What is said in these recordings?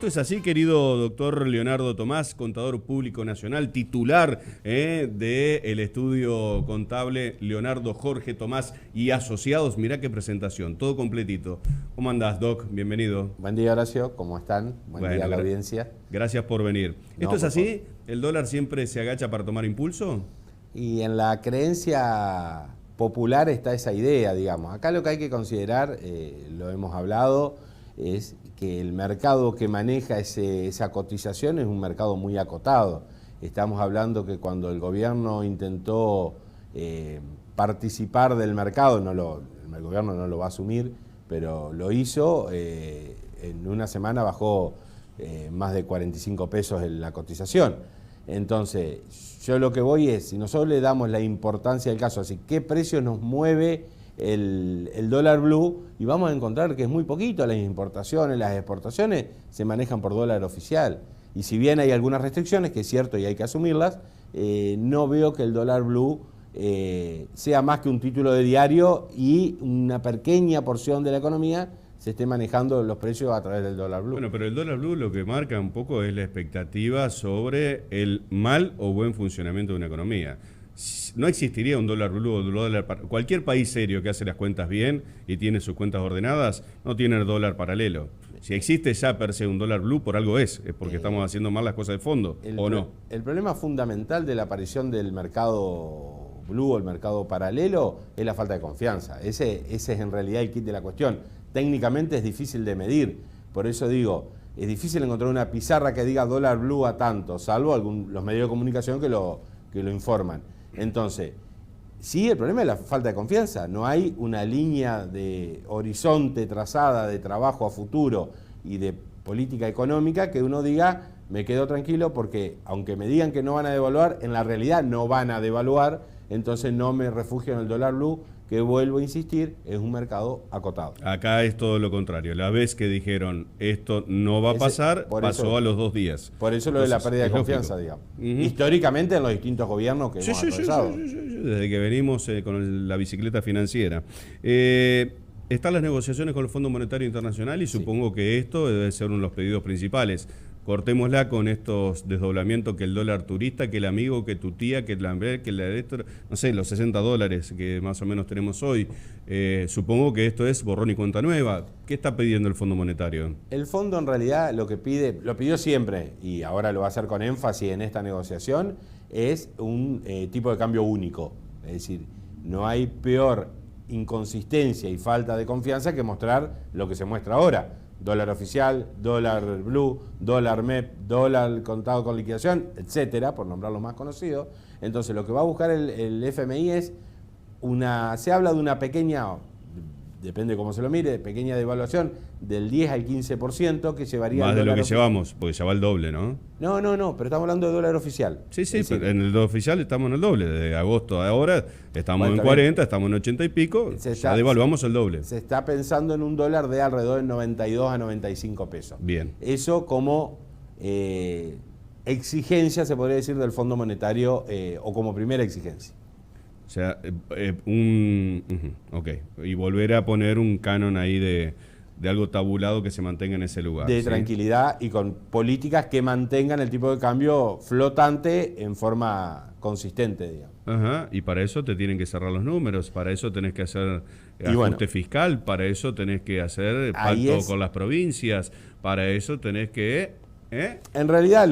Esto es así, querido doctor Leonardo Tomás, contador público nacional, titular del estudio contable Leonardo Jorge Tomás y Asociados. Mirá qué presentación, todo completito. ¿Cómo andás, Doc? Bienvenido. Buen día, Horacio. ¿Cómo están? Buen día a la audiencia. Gracias por venir. No, ¿Esto es por así? favor. ¿El dólar siempre se agacha para tomar impulso? Y en la creencia popular está esa idea, digamos. Acá lo que hay que considerar, lo hemos hablado, es que el mercado que maneja esa cotización es un mercado muy acotado. Estamos hablando que cuando el gobierno intentó participar del mercado, el gobierno no lo va a asumir, pero lo hizo, en una semana bajó más de 45 pesos en la cotización. Entonces, yo lo que voy es, si nosotros le damos la importancia del caso, así, ¿qué precio nos mueve el dólar blue? Y vamos a encontrar que es muy poquito. Las importaciones, las exportaciones se manejan por dólar oficial. Y si bien hay algunas restricciones, que es cierto y hay que asumirlas, no veo que el dólar blue sea más que un título de diario y una pequeña porción de la economía se esté manejando los precios a través del dólar blue. Bueno, pero el dólar blue lo que marca un poco es la expectativa sobre el mal o buen funcionamiento de una economía. No existiría un dólar blue o dólar... Cualquier país serio que hace las cuentas bien y tiene sus cuentas ordenadas, no tiene el dólar paralelo. Si existe ya per se un dólar blue, por algo es porque estamos haciendo mal las cosas de fondo, ¿o no? El problema fundamental de la aparición del mercado blue o el mercado paralelo es la falta de confianza. Ese es en realidad el kit de la cuestión. Técnicamente es difícil de medir, por eso digo, es difícil encontrar una pizarra que diga dólar blue a tanto, salvo los medios de comunicación que lo informan. Entonces, sí, el problema es la falta de confianza. No hay una línea de horizonte trazada de trabajo a futuro y de política económica que uno diga, me quedo tranquilo porque aunque me digan que no van a devaluar, en la realidad no van a devaluar, entonces no me refugio en el dólar blue, que vuelvo a insistir, es un mercado acotado. Acá es todo lo contrario. La vez que dijeron esto no va a pasar, pasó a los 2 días. Por eso lo de la pérdida de confianza, digamos. Históricamente en los distintos gobiernos que hemos atravesado. Desde que venimos con la bicicleta financiera. Están las negociaciones con el Fondo Monetario Internacional y supongo que esto debe ser uno de los pedidos principales. Cortémosla con estos desdoblamientos, que el dólar turista, que el amigo, que tu tía, que no sé, los $60 que más o menos tenemos hoy. Supongo que esto es borrón y cuenta nueva. ¿Qué está pidiendo el Fondo Monetario? El Fondo en realidad lo que pide, lo pidió siempre y ahora lo va a hacer con énfasis en esta negociación, es un tipo de cambio único. Es decir, no hay peor inconsistencia y falta de confianza que mostrar lo que se muestra ahora. Dólar oficial, dólar blue, dólar MEP, dólar contado con liquidación, etcétera, por nombrar los más conocidos. Entonces, lo que va a buscar el FMI es se habla de una pequeña, depende cómo se lo mire, pequeña devaluación del 10 al 15% que llevaría... Más de lo que llevamos, porque ya va el doble, ¿no? No, pero estamos hablando de dólar oficial. Sí, pero en el dólar oficial estamos en el doble. Desde agosto a ahora estamos en 40, estamos en 80 y pico, ya devaluamos el doble. Se está pensando en un dólar de alrededor de 92 a 95 pesos. Bien. Eso como exigencia, se podría decir, del Fondo Monetario, o como primera exigencia. O sea, ok. Y volver a poner un canon ahí de algo tabulado que se mantenga en ese lugar. De tranquilidad y con políticas que mantengan el tipo de cambio flotante en forma consistente, digamos. Ajá, y para eso te tienen que cerrar los números, para eso tenés que hacer ajuste fiscal, para eso tenés que hacer pacto con las provincias, para eso tenés que... En realidad a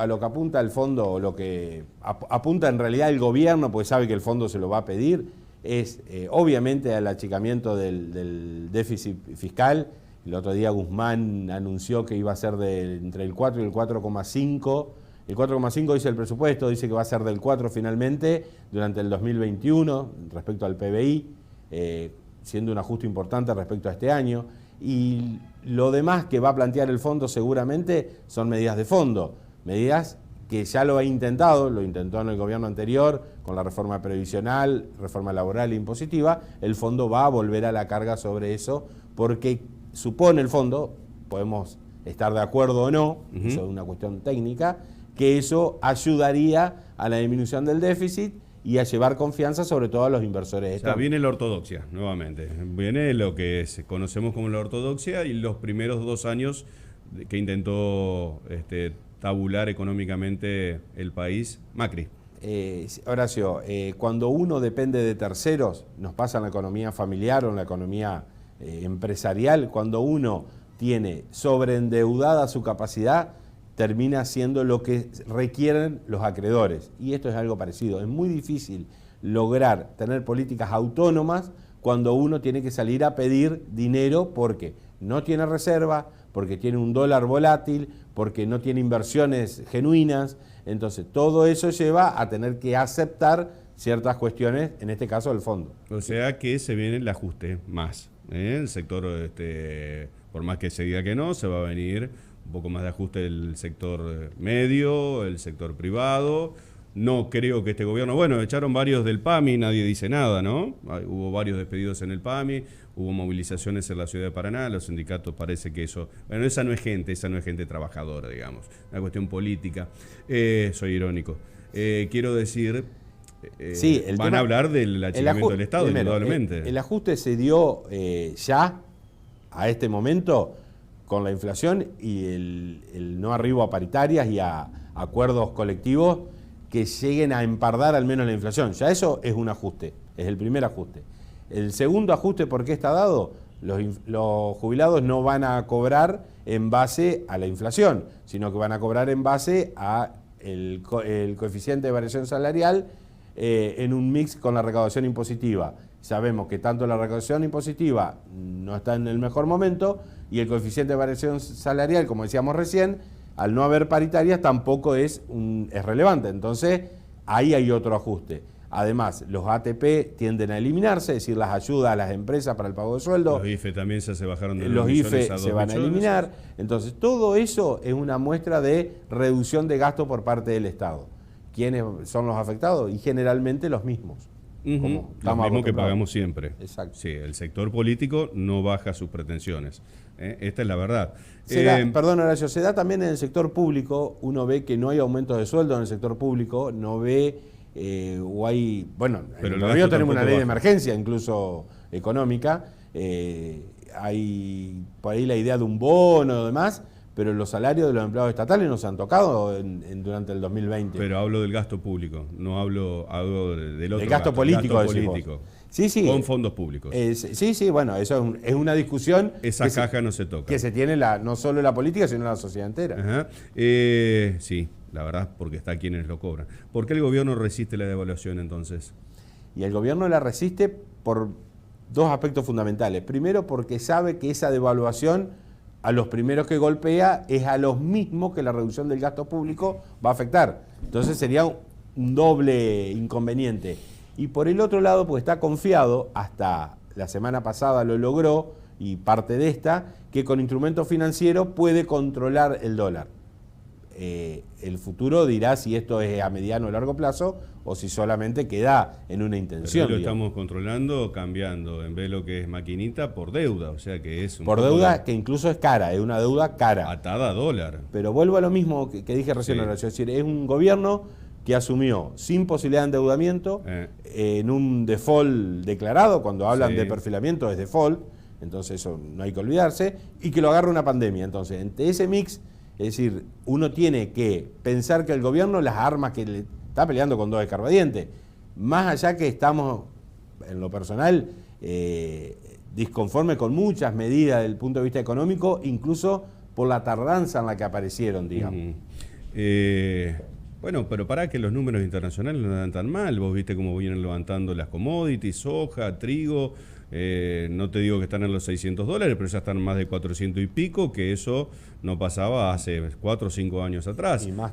lo que apunta el fondo, o lo que apunta en realidad el gobierno, pues sabe que el fondo se lo va a pedir, es obviamente al achicamiento del déficit fiscal. El otro día Guzmán anunció que iba a ser entre el 4 y el 4,5. El 4,5 dice el presupuesto, dice que va a ser del 4 finalmente durante el 2021 respecto al PBI, siendo un ajuste importante respecto a este año. Y lo demás que va a plantear el fondo seguramente son medidas de fondo, medidas que ya lo intentó en el gobierno anterior con la reforma previsional, reforma laboral e impositiva. El fondo va a volver a la carga sobre eso porque supone el fondo, podemos estar de acuerdo o no, eso es una cuestión técnica, que eso ayudaría a la disminución del déficit y a llevar confianza sobre todo a los inversores externos. O sea, viene la ortodoxia, nuevamente. Viene lo que conocemos como la ortodoxia y los primeros 2 años que intentó tabular económicamente el país, Macri. Horacio, cuando uno depende de terceros, nos pasa en la economía familiar o en la economía empresarial, cuando uno tiene sobreendeudada su capacidad, termina siendo lo que requieren los acreedores. Y esto es algo parecido. Es muy difícil lograr tener políticas autónomas cuando uno tiene que salir a pedir dinero porque no tiene reserva, porque tiene un dólar volátil, porque no tiene inversiones genuinas. Entonces, todo eso lleva a tener que aceptar ciertas cuestiones, en este caso del fondo. O sea que se viene el ajuste más. El sector, por más que se diga que no, se va a venir un poco más de ajuste del sector medio, el sector privado. No creo que este gobierno... Bueno, echaron varios del PAMI, nadie dice nada, ¿no? Hubo varios despedidos en el PAMI, hubo movilizaciones en la ciudad de Paraná, los sindicatos parece que eso... Bueno, esa no es gente trabajadora, digamos, una cuestión política. Soy irónico. Quiero decir, sí, van a hablar del achicamiento del Estado, primero, indudablemente. El ajuste se dio ya, a este momento, con la inflación y el no arribo a paritarias y a acuerdos colectivos que lleguen a empardar al menos la inflación. Ya eso es un ajuste, es el primer ajuste. El segundo ajuste, ¿por qué está dado? Los jubilados no van a cobrar en base a la inflación, sino que van a cobrar en base a el coeficiente de variación salarial en un mix con la recaudación impositiva. Sabemos que tanto la recaudación impositiva no está en el mejor momento y el coeficiente de variación salarial, como decíamos recién, al no haber paritarias tampoco es relevante. Entonces, ahí hay otro ajuste. Además, los ATP tienden a eliminarse, es decir, las ayudas a las empresas para el pago de sueldo. Los IFE también se bajaron de los IFE a se van a eliminar. Entonces, todo eso es una muestra de reducción de gasto por parte del Estado. ¿Quiénes son los afectados? Y generalmente los mismos. Lo mismo que pagamos siempre. Exacto. Sí, el sector político no baja sus pretensiones. Esta es la verdad. Perdón, Horacio, se da también en el sector público. Uno ve que no hay aumentos de sueldo en el sector público, no ve o hay... Bueno, pero en el gobierno tenemos una ley de emergencia, incluso económica. Hay por ahí la idea de un bono y demás, pero los salarios de los empleados estatales no se han tocado durante el 2020. Pero hablo del gasto público, no hablo del otro gasto político. Gasto político. Sí, sí. Con fondos públicos. Sí, bueno, eso es una discusión. Esa caja no se toca. Que se tiene no solo la política, sino la sociedad entera. Ajá. Sí, la verdad, porque está quienes lo cobran. ¿Por qué el gobierno resiste la devaluación entonces? Y el gobierno la resiste por dos aspectos fundamentales. Primero, porque sabe que esa devaluación a los primeros que golpea es a los mismos que la reducción del gasto público va a afectar. Entonces sería un doble inconveniente. Y por el otro lado, pues está confiado, hasta la semana pasada lo logró, y parte de esta, que con instrumentos financieros puede controlar el dólar. El futuro dirá si esto es a mediano o largo plazo o si solamente queda en una intención. Pero lo estamos controlando, cambiando, en vez de lo que es maquinita, por deuda, o sea que es... Por deuda que incluso es cara, es una deuda cara. Atada a dólar. Pero vuelvo a lo mismo que dije recién, Horacio, es decir, es un gobierno que asumió sin posibilidad de endeudamiento, en un default declarado, cuando hablan de perfilamiento es default, entonces eso no hay que olvidarse, y que lo agarra una pandemia. Entonces, entre ese mix, es decir, uno tiene que pensar que el gobierno, las armas que le está peleando con dos escarbadientes, más allá que estamos, en lo personal, disconformes con muchas medidas desde el punto de vista económico, incluso por la tardanza en la que aparecieron, digamos. Bueno, pero para que los números internacionales no dan tan mal. Vos viste cómo vienen levantando las commodities, soja, trigo. No te digo que están en los $600, pero ya están más de 400 y pico, que eso no pasaba hace 4 o 5 años atrás. Y más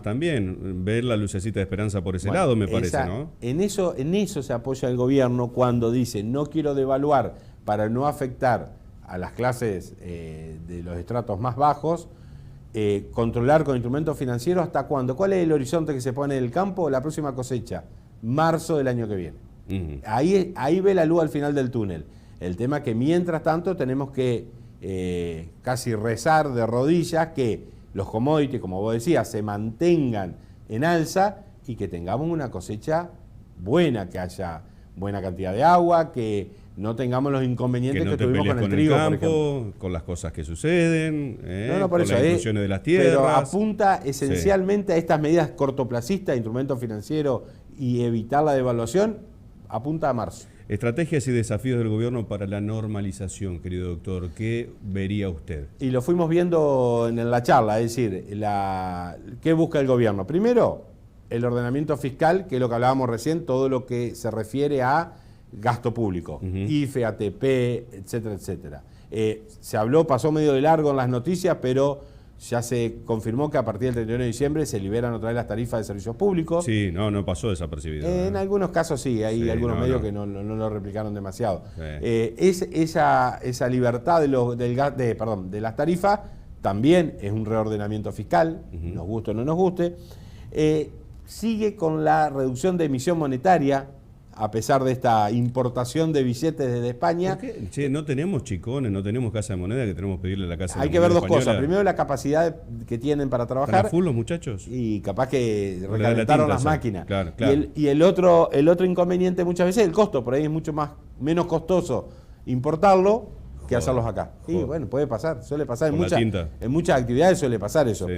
también. Ver la lucecita de esperanza por ese lado, me parece, ¿no? En eso se apoya el gobierno cuando dice no quiero devaluar para no afectar a las clases de los estratos más bajos. Controlar con instrumentos financieros hasta cuándo. ¿Cuál es el horizonte que se pone en el campo? La próxima cosecha, marzo del año que viene. Ahí ve la luz al final del túnel. El tema que mientras tanto tenemos que casi rezar de rodillas que los commodities, como vos decías, se mantengan en alza y que tengamos una cosecha buena, que haya buena cantidad de agua, que no tengamos los inconvenientes que no que te tuvimos pelees con el con trigo, el por ejemplo. campo, con las cosas que suceden, No, por con eso, las inclusiones de las tierras. Pero apunta esencialmente a estas medidas cortoplacistas, instrumentos financieros y evitar la devaluación, apunta a marzo. Estrategias y desafíos del gobierno para la normalización, querido doctor, ¿qué vería usted? Y lo fuimos viendo en la charla, es decir, ¿qué busca el gobierno? Primero, el ordenamiento fiscal, que es lo que hablábamos recién, todo lo que se refiere a gasto público, IFE, ATP, etcétera, etcétera. Se habló, pasó medio de largo en las noticias, pero ya se confirmó que a partir del 31 de diciembre se liberan otra vez las tarifas de servicios públicos. Sí, no pasó desapercibido. En algunos casos sí, hay algunos medios que no lo replicaron demasiado. Esa libertad de las tarifas también es un reordenamiento fiscal, nos guste o no nos guste. Sigue con la reducción de emisión monetaria, a pesar de esta importación de billetes desde España. ¿Por qué? Che, no tenemos chicones, no tenemos casa de moneda, que tenemos que pedirle a la casa de moneda. Hay que ver dos española. cosas. Primero, la capacidad que tienen para trabajar. ¿Están a full los muchachos? Y capaz que Con la recalentaron tinta, las sí. máquinas. Claro. Y el otro inconveniente muchas veces es el costo. Por ahí es mucho menos costoso importarlo que hacerlos acá. Y bueno, puede pasar, suele pasar. En muchas actividades suele pasar eso. Sí.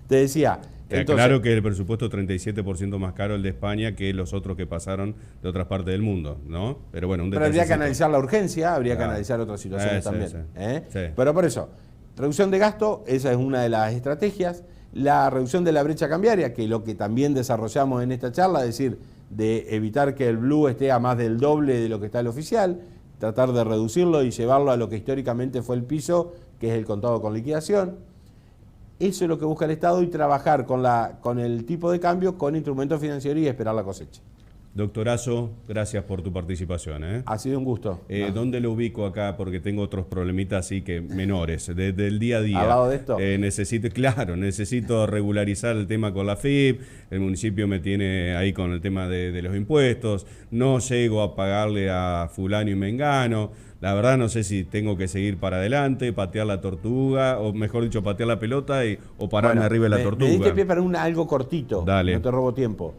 Te decía... Claro que el presupuesto es 37% más caro el de España que los otros que pasaron de otras partes del mundo, ¿no? Pero bueno, Pero habría que analizar la urgencia, habría que analizar otras situaciones también. Sí. Pero por eso, reducción de gasto, esa es una de las estrategias. La reducción de la brecha cambiaria, que es lo que también desarrollamos en esta charla, es decir, de evitar que el blue esté a más del doble de lo que está el oficial, tratar de reducirlo y llevarlo a lo que históricamente fue el piso, que es el contado con liquidación. Eso es lo que busca el Estado y trabajar con el tipo de cambio, con instrumentos financieros y esperar la cosecha. Doctorazo, gracias por tu participación. Ha sido un gusto. ¿Dónde lo ubico acá? Porque tengo otros problemitas así que menores, del día a día. ¿Al lado de esto? Necesito regularizar el tema con la FIP, el municipio me tiene ahí con el tema de los impuestos, no llego a pagarle a fulano y mengano. La verdad no sé si tengo que seguir para adelante, patear la tortuga, o mejor dicho, patear la pelota o pararme arriba de la tortuga. Me diste pie para algo cortito. Dale. No te robo tiempo.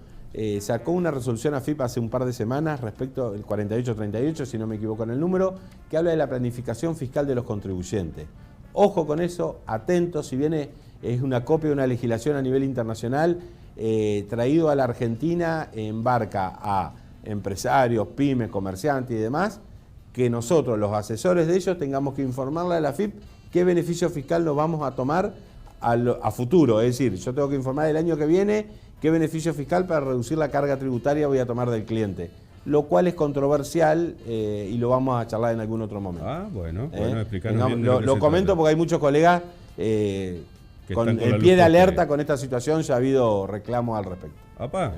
Sacó una resolución AFIP hace un par de semanas respecto al 4838, si no me equivoco en el número, que habla de la planificación fiscal de los contribuyentes. Ojo con eso, atentos, si bien es una copia de una legislación a nivel internacional, traído a la Argentina, embarca a empresarios, pymes, comerciantes y demás, que nosotros, los asesores de ellos, tengamos que informarle a la AFIP qué beneficio fiscal nos vamos a tomar a futuro. Es decir, yo tengo que informar el año que viene qué beneficio fiscal para reducir la carga tributaria voy a tomar del cliente. Lo cual es controversial y lo vamos a charlar en algún otro momento. Bueno, explicarnos bien. Lo comento porque hay muchos colegas con el pie de alerta con esta situación, ya ha habido reclamos al respecto.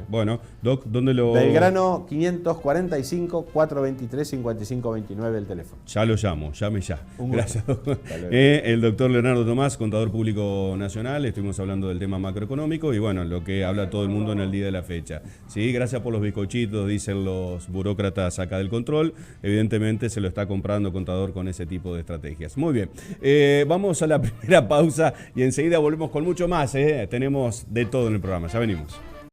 Bueno, Doc, ¿dónde lo...? Belgrano 545 423 5529 el teléfono. Ya lo llamo, llame ya. Gracias, doctor. El doctor Leonardo Tomás, contador público nacional, estuvimos hablando del tema macroeconómico y bueno, lo que habla todo el mundo en el día de la fecha. Sí, gracias por los bizcochitos, dicen los burócratas acá del control. Evidentemente se lo está comprando contador con ese tipo de estrategias. Muy bien, vamos a la primera pausa y enseguida volvemos con mucho más. Tenemos de todo en el programa, ya venimos.